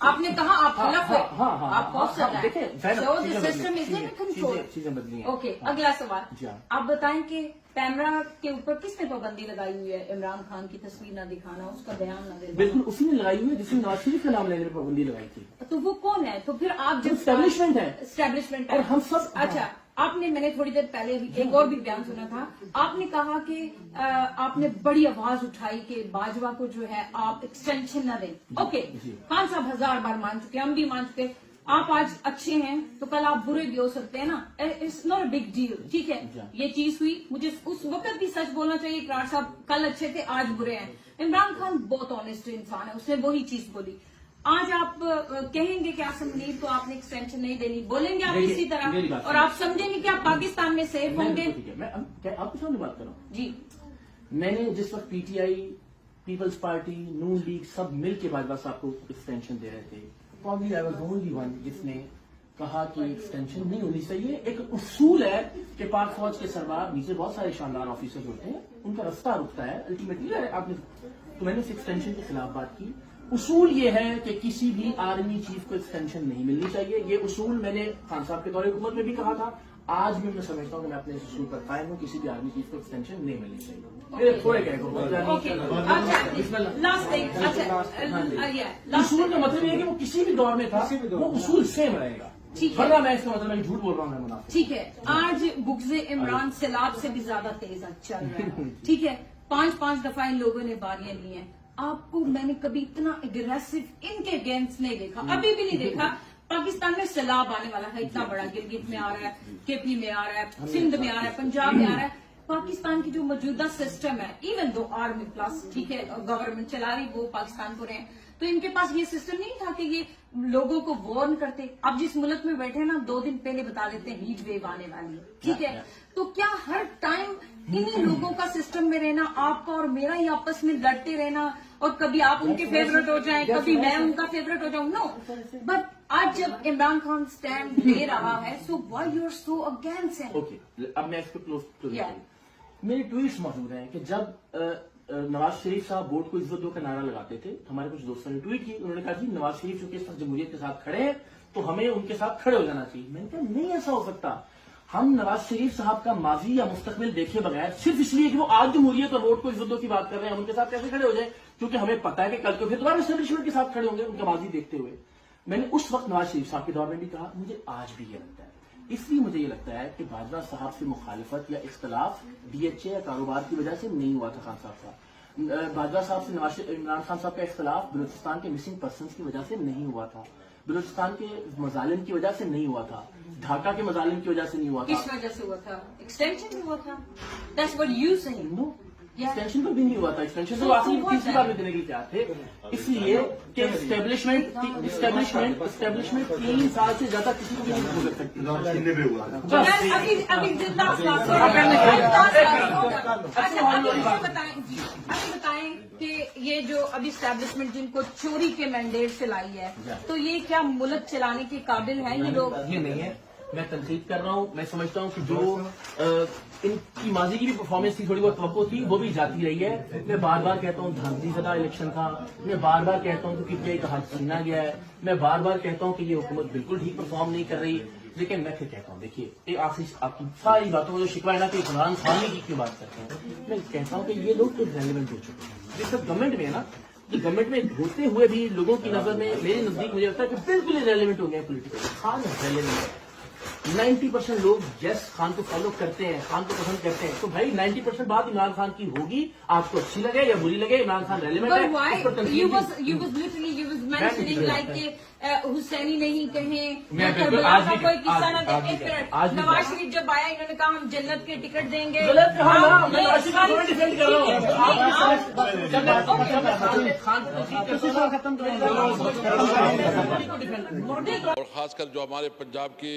آپ نے کہا آپ حلف ہے, آپ خوف سے چیزیں بدلی ہیں. اوکے, اگلا سوال آپ بتائیں کہ کیمرہ کے اوپر کس نے پابندی لگائی ہوئی ہے عمران خان کی تصویر نہ دکھانا, اس کا بیان نہ دینا؟ بالکل اسی نے لگائی ہوئی ہے جس نے نواز شریف کا نام لینے میں پابندی لگائی تھی. تو وہ کون ہے؟ تو پھر آپ جب اسٹیبلشمنٹ ہے, اسٹیبلشمنٹ اور ہم سب اچھا, آپ نے, میں نے تھوڑی دیر پہلے ایک اور بھی بیان سنا تھا, آپ نے کہا کہ آپ نے بڑی آواز اٹھائی کہ باجوہ کو جو ہے آپ ایکسٹینشن نہ دیں. اوکے, خان صاحب 1000 بار مان چکے, ہم بھی مان چکے, آپ آج اچھے ہیں تو کل آپ برے بھی ہو سکتے ہیں نا, it's not a big deal. ٹھیک ہے, یہ چیز ہوئی, مجھے اس وقت بھی سچ بولنا چاہیے. اقرار صاحب کل اچھے تھے, آج برے ہیں. عمران خان بہت آنےسٹ انسان ہے, اس نے وہی چیز بولی. آج آپ کہیں گے کہ آصم منیر کو آپ نے ایکسٹینشن نہیں دینی, بولیں گے آپ اسی طرح, اور آپ سمجھیں گے کہ آپ پاکستان میں سیف ہوں گے. میں آپ کے سامنے بات کر رہا ہوں. جی, میں نے جس وقت P T I, People's Party, Noon League سب مل کے باجوہ صاحب کو ایکسٹینشن دے رہے تھے, probably I was the only one جس نے کہا کہ ایکسٹینشن نہیں ہونی چاہیے. ایک اصول ہے کہ پاک فوج کے سربراہ نیچے بہت سارے شاندار آفیسر ہوتے ہیں, ان کا رستہ رکتا ہے الٹیمیٹلی. آپ نے, تو میں نے اس ایکسٹینشن کے خلاف بات کی. اصول یہ ہے کہ کسی بھی آرمی چیف کو ایکسٹینشن نہیں ملنی چاہیے. یہ اصول میں نے خان صاحب کے دور حکومت میں بھی کہا تھا, آج بھی میں سمجھتا ہوں کہ میں اپنے اس اصول پر قائم ہوں, کسی بھی آرمی چیف کو ایکسٹینشن نہیں ملنی چاہیے. تھوڑے اصول کا مطلب یہ ہے کہ وہ کسی بھی دور میں تھا, وہ اصول سیم رہے گا. ورنہ میں اس کا مطلب میں جھوٹ بول رہا ہوں, میں منافق. ٹھیک ہے, آج بغض عمران سیلاب سے بھی زیادہ تیز چل رہا ہے. ٹھیک ہے, 5 دفعہ ان لوگوں نے باریاں لی ہیں. آپ کو میں نے کبھی اتنا اگریسو ان کے اگینسٹ نہیں دیکھا, ابھی بھی نہیں دیکھا. پاکستان میں سیلاب آنے والا ہے, اتنا بڑا, گلگت میں آ رہا ہے, کے پی میں آ رہا ہے, سندھ میں آ رہا ہے, پنجاب میں آ رہا ہے. پاکستان کی جو موجودہ سسٹم ہے, ایون دو آرمی پلس, ٹھیک ہے, گورنمنٹ چلا رہی, وہ پاکستان کو رہے, تو ان کے پاس یہ سسٹم نہیں تھا کہ یہ لوگوں کو وارن کرتے. اب جس ملک میں بیٹھے نا, 2 دن پہلے بتا دیتے ہیں ہیٹ ویو آنے والی ہے. ٹھیک ہے, تو کیا ہر ٹائم انہی لوگوں کا سسٹم میں رہنا, آپ کا اور میرا ہی آپس میں لڑتے رہنا, اور کبھی آپ ان کے فیوریٹ ہو جائیں, کبھی میں ان کا فیوریٹ ہو جاؤں؟ نو. بٹ آج جب عمران خان اسٹینڈ لے رہا ہے, so why you are so against ہم؟ اوکے, اب میں اس کو کلوز میرے ٹویٹس موجود ہیں کہ جب نواز شریف صاحب ووٹ کو عزت دو کا نعرہ لگاتے تھے, ہمارے کچھ دوستوں نے ٹویٹ کی, انہوں نے کہا جی نواز شریف چونکہ اس وقت جمہوریت کے ساتھ کھڑے ہیں تو ہمیں ان کے ساتھ کھڑے ہو جانا چاہیے. میں نے کہا نہیں ایسا ہو سکتا. ہم نواز شریف صاحب کا ماضی یا مستقبل دیکھے بغیر صرف اس لیے کہ وہ آج جمہوریت اور ووٹ کو عزت دو کی بات کر رہے ہیں, ہم ان کے ساتھ کیسے کھڑے ہو جائیں, کیونکہ ہمیں پتا ہے کہ کل تو پھر دوبارہ اسٹیبلشمنٹ کے ساتھ کھڑے ہوں گے ان کا ماضی دیکھتے ہوئے. میں نے اس وقت نواز شریف صاحب کے دور میں بھی کہا, مجھے آج بھی یہ لگتا ہے. اس لیے مجھے یہ لگتا ہے کہ باجوہ صاحب سے مخالفت یا اختلاف ڈی ایچ اے یا کاروبار کی وجہ سے نہیں ہوا تھا. خان صاحب باجوہ صاحب سے عمران خان صاحب کا اختلاف بلوچستان کے مسنگ پرسنس کی وجہ سے نہیں ہوا تھا, بلوچستان کے مظالم کی وجہ سے نہیں ہوا تھا, ڈھاکہ کے مظالم کی وجہ سے نہیں ہوا تھا. کس وجہ سے ہوا تھا؟ ایکسٹینشن میں ہوا تھا. That's what you seeing. No, extension پر بھی نہیں ہوا تھا. ایکسٹینشن تو آخری تیسری بار میں دینے کے لیے تیار تھے, اس لیے کہ اسٹیبلشمنٹ 3 سال سے زیادہ کسی کو بھی نہیں ہو سکتی. بتائیں کہ یہ جو ابھی اسٹیبلشمنٹ جن کو چوری کے مینڈیٹ سے لائی ہے, تو یہ کیا ملک چلانے کے قابل ہیں یہ لوگ؟ یہ نہیں ہے, میں تنقید کر رہا ہوں. میں سمجھتا ہوں کہ جو ان کی ماضی کی بھی پرفارمنس تھی, تھوڑی بہت توقع تھی, وہ بھی جاتی رہی ہے. میں بار بار کہتا ہوں دھاندلی زدہ الیکشن تھا, میں بار بار کہتا ہوں کہ پی کا ہاتھ چھینا گیا ہے, میں بار بار کہتا ہوں کہ یہ حکومت بالکل ٹھیک پرفارم نہیں کر رہی. لیکن میں پھر کہتا ہوں, دیکھیے ایک آخری آپ کی ساری باتوں میں جو شکوہ ہے نا کہ عمران خان کی کیوں بات کرتے ہیں, میں کہتا ہوں کہ یہ لوگ ایک ریلیونٹ ہو چکے ہیں. جس وقت گورنمنٹ میں ہے نا, گورنمنٹ میں ہوتے ہوئے بھی لوگوں کی نظر میں, میرے نزدیک مجھے لگتا ہے کہ بالکل ریلیونٹ ہو گئے پولیٹیکل. خان ریلیونٹ ہے. 90% لوگ یس خان کو فالو کرتے ہیں, خان کو پسند کرتے ہیں, تو بھائی 90% بات عمران خان کی ہوگی, آپ کو اچھی لگے یا بری لگے, عمران خان ریلیونٹ ہے. حسینی نہیں کہیں, کوئی قصہ نہ دیں. نواز شریف جب آیا انہوں نے کہا ہم جنت کے ٹکٹ دیں گے. اور خاص کر جو ہمارے پنجاب کے